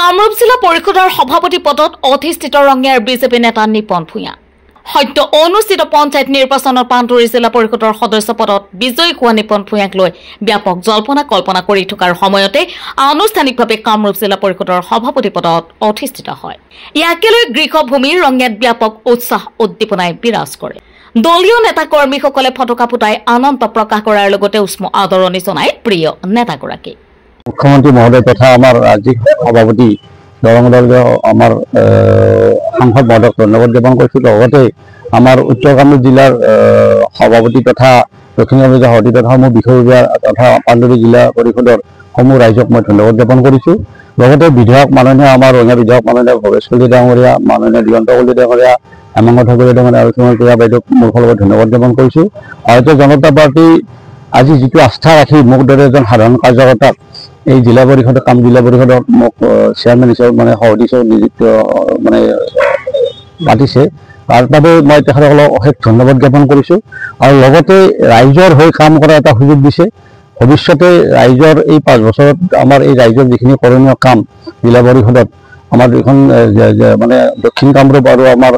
কামৰূপ জিলা পৰিষদৰ সভাপতি পদত অধিষ্ঠিত ৰঙিয়াৰ বিজেপি নেতা নিপন ভূঞা। সদ্য অনুষ্ঠিত পঞ্চায়ত নিৰ্বাচনত পানটুৰি জিলা পৰিষদৰ সদস্য পদত বিজয়ী হোৱা নিপন ভূঞাক লৈ ব্যাপক জল্পনা কল্পনা কৰি থকাৰ সময়তে আনুষ্ঠানিকভাৱে কামৰূপ জিলা পৰিষদৰ সভাপতি পদত অধিষ্ঠিত হয়। ইয়াকে লৈ গৃহভূমিৰ ৰঙিয়াত ব্যাপক উৎসাহ উদ্দীপনাই বিৰাজ কৰে। দলীয় নেতা কৰ্মীসকলে ফটকা ফুটাই আনন্দ প্ৰকাশ কৰাৰ লগতে উষ্ম আদৰণি জনায় প্ৰিয় নেতাগৰাকীক। মুখ্যমন্ত্ৰী মহোদয় তথা আমাৰ ৰাজ্যিক সভাপতি দৰং দলীয় আমাৰ সাংসদ মহোদয়ক ধন্যবাদ জ্ঞাপন কৰিছো। লগতে আমাৰ উত্তৰ কামৰূপ জিলাৰ সভাপতি তথা দক্ষিণ কামৰূপ জিলাৰ সভাপতি তথা মোৰ বিষয় বিভাগ তথা পানটুৰি জিলা পৰিষদৰ সমূহ ৰাইজক মই ধন্যবাদ জ্ঞাপন কৰিছো। লগতে বিধায়ক মাননীয় আমাৰ ৰঙিয়া বিধায়ক মাননীয় ভৱেশ কলিতা ডাঙৰীয়া, মাননীয় দিগন্ত কলিতা ডাঙৰীয়া, হেমন্ত কলিতা ডাঙৰীয়া আৰু প্ৰিয়া বাইদেউক মোৰ ফালৰ পৰা ধন্যবাদ জ্ঞাপন কৰিছো। ভাৰতীয় জনতা পাৰ্টি আজি যিটো আস্থা ৰাখি মোক দৰে এজন সাধাৰণ কাৰ্যকৰ্তাক এই জিলা পৰিষদৰ জিলা পৰিষদত মোক চেয়াৰমেন হিচাপে মানে সভাপতি হিচাপে নিযুক্ত মানে পাতিছে, তাৰ বাবে মই তেখেতসকলক অশেষ ধন্যবাদ জ্ঞাপন কৰিছোঁ। আৰু লগতে ৰাইজৰ হৈ কাম কৰা এটা সুযোগ দিছে। ভৱিষ্যতে ৰাইজৰ এই 5 বছৰত আমাৰ এই ৰাইজৰ যিখিনি কৰণীয় কাম জিলা পৰিষদত আমাৰ এখন মানে দক্ষিণ কামৰূপ আৰু আমাৰ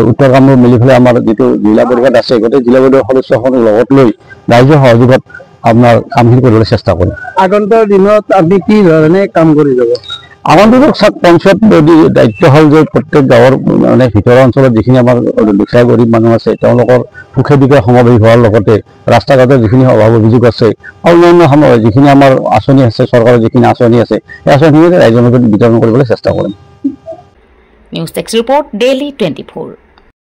উত্তৰ কামৰূপ মিলি পেলাই আমাৰ যিটো জিলা পৰিষদ আছে, গোটেই জিলা পৰিষদৰ সদস্যসকলক লগত লৈ ৰাইজৰ সহযোগত আপনাৰ কামখিনি কৰিবলৈ চেষ্টা কৰিম। আগন্তুক দিনত আপনি কি ধৰণে কাম কৰি যাব? আগন্তুক পঞ্চায়ত দায়িত্ব হ'ল যে প্ৰত্যেক গাঁৱৰ মানে ভিতৰৰ অঞ্চলত যিখিনি আমাৰ দুখীয়া গৰীব মানুহ আছে তেওঁলোকৰ সুখে দুখে সমবেশ হোৱাৰ লগতে ৰাস্তা ঘাটৰ যিখিনি অভাৱ অভিযোগ আছে আৰু অন্যান্য যিখিনি আমাৰ আঁচনি আছে, চৰকাৰৰ যিখিনি আঁচনি আছে সেই আঁচনিখিনি ৰাইজৰ মাজত বিতৰণ কৰিবলৈ চেষ্টা কৰিম। News desk report daily 24।